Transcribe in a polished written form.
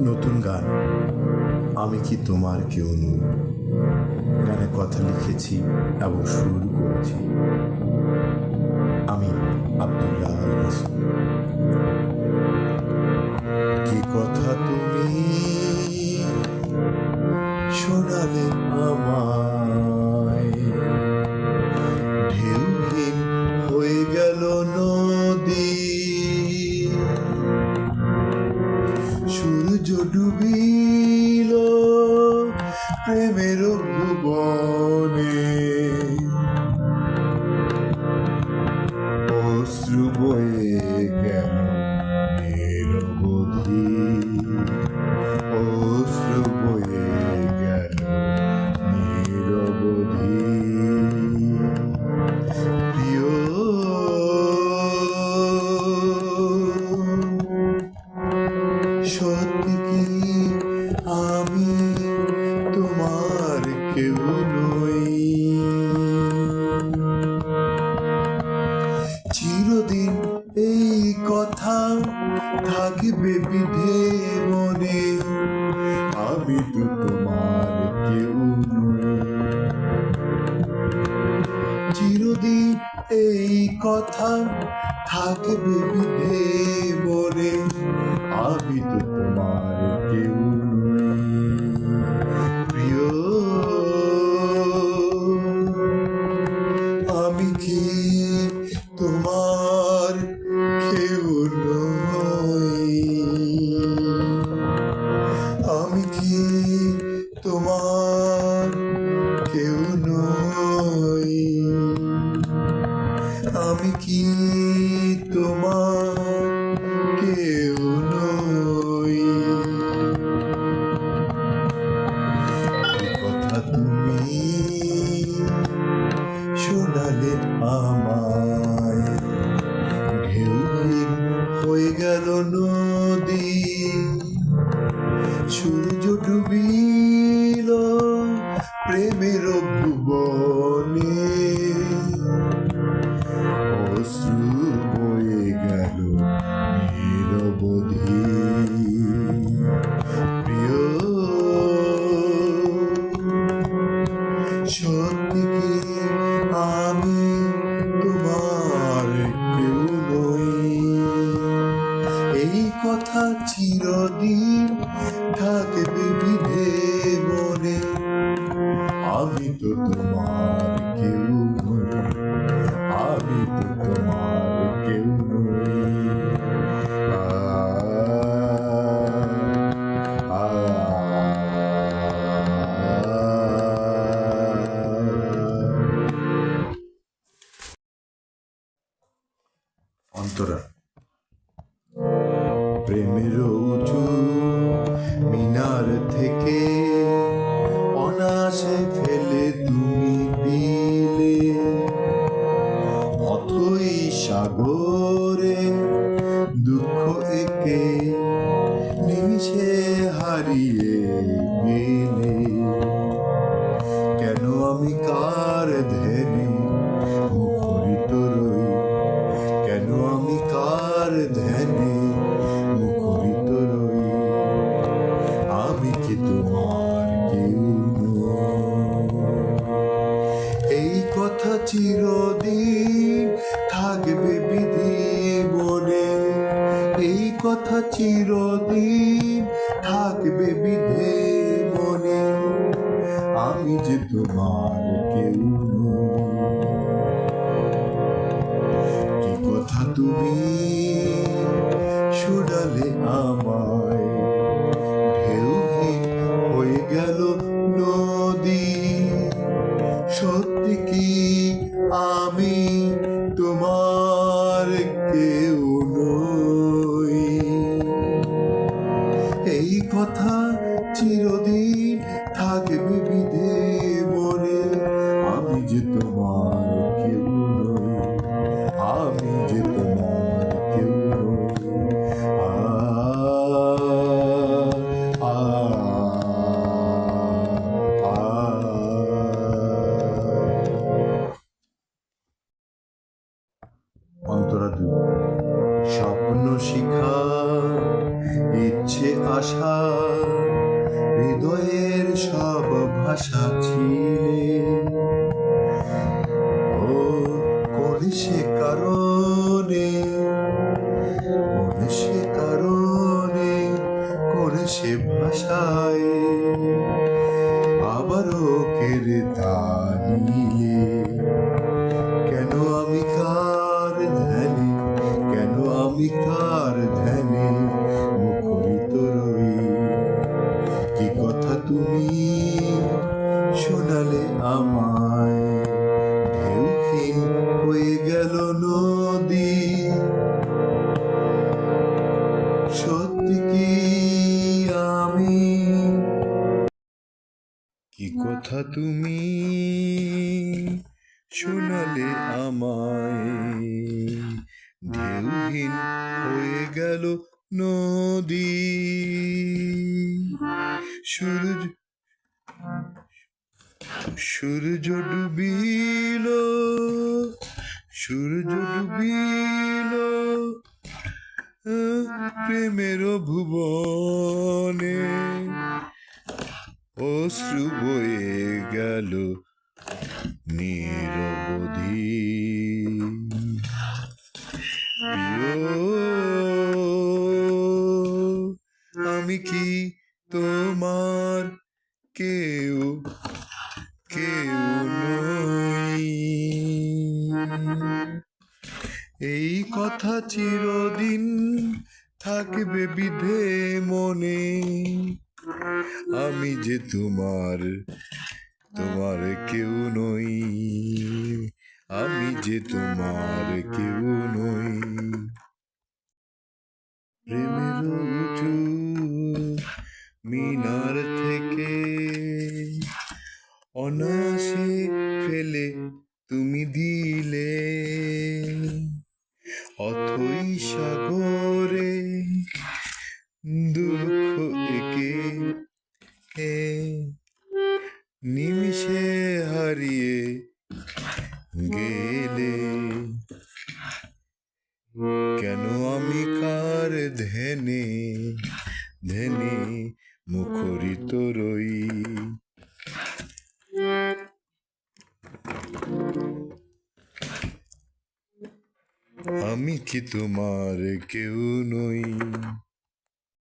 নতুন গান আমি কি তোমার কেউ নই। গানে কথা লিখেছি এবং সুর করেছি আমি আব্দুল্লাহ আল মাসুদ। কি কথা তুমি শোনালে আমায়, ঢেউহীন হয়ে গেল নদী, সূর্য ডুবিল প্রেমের ভুবনে, অশ্রু বয়ে গেল নিরবধি, অশ্রু বয়ে গেল নিরবধি। প্রিয় সত্যি কি আমি তোমার কেউ নই। চিরদিন এই কথা থাকবে বিধে মনে, আমি তো তোমার কেউ নই। চিরদিন এই কথা থাকবে বিধে মনে, আমি তো তোমার কেউ নই। প্রিয় আমি কি তোমার কেউ নই। আমি কি তোমার কেউ নই। আমি কি তোমার কেউ নই। কি কথা তুমি শোনালে আমায়, ঢেউহীন হয়ে গেল নদী, সূর্য ডুবিল প্রেমের ভুবনে, অশ্রু বয়ে গেল নিরবধি। প্রিয় সত্যি কি আমি তোমার কেউ নই। এই কথা চিরদিন থাকবে বিধে মনে, আমি তো তোমার কেউ নই। আমি তো তোমার কেউ নই। অন্তরা। প্রেমের উঁচু মিনার থেকে অনায়াসে ফেলে তুমি দিলে, অথই সাগরে দুঃখ একে নিমিষে হারিয়ে গেলে। কেন আমি কার ধ্যানে মুখরিত রই, কেন আমি কার ধ্যানে মুখরিত রই। আমি কি তোমার কেউ নই। এই কথা চিরদিন থাকবে বিধি মনে, এই কথা চিরদিন থাকবে বিধে মনে, আমি যে তোমার কেউ নই। কি কথা তুমি শোনালে আমায়, ঢেউহীন হয়ে গেল নদী, সত্যি কি আমি তোমার কেউ নই। এই কথা চিরদিন থাকবে বিধে মনে, আমি যে তোমার কেউ নই। আমি যে তোমার কেউ সত্যি কি আমি কি কথা তুমি শোনালে আমায়, ঢেউহীন হয়ে গেল নদী, সূর্য সূর্য ডুবিল, সূর্য ডুবিল প্রেমের ভুবনে, অশ্রু বয়ে গেল নিরবধি। প্রিয়, আমি কি তোমার কেউ কেউ নই? এই কথা চিরদিন থাকবে বিধে মনে, আমি যে তোমার কেউ নই, আমি যে তোমার কেউ নই। প্রেমের উঁচু মিনার থেকে অনায়াসে ফেলে তুমি দিলে অথই সাগরে দুঃখ একে নিমিষে হারিয়ে গেলে। কেন আমি কার ধ্যানে ধ্যানে মুখরিত রই? আমি কি তোমার কেউ নই?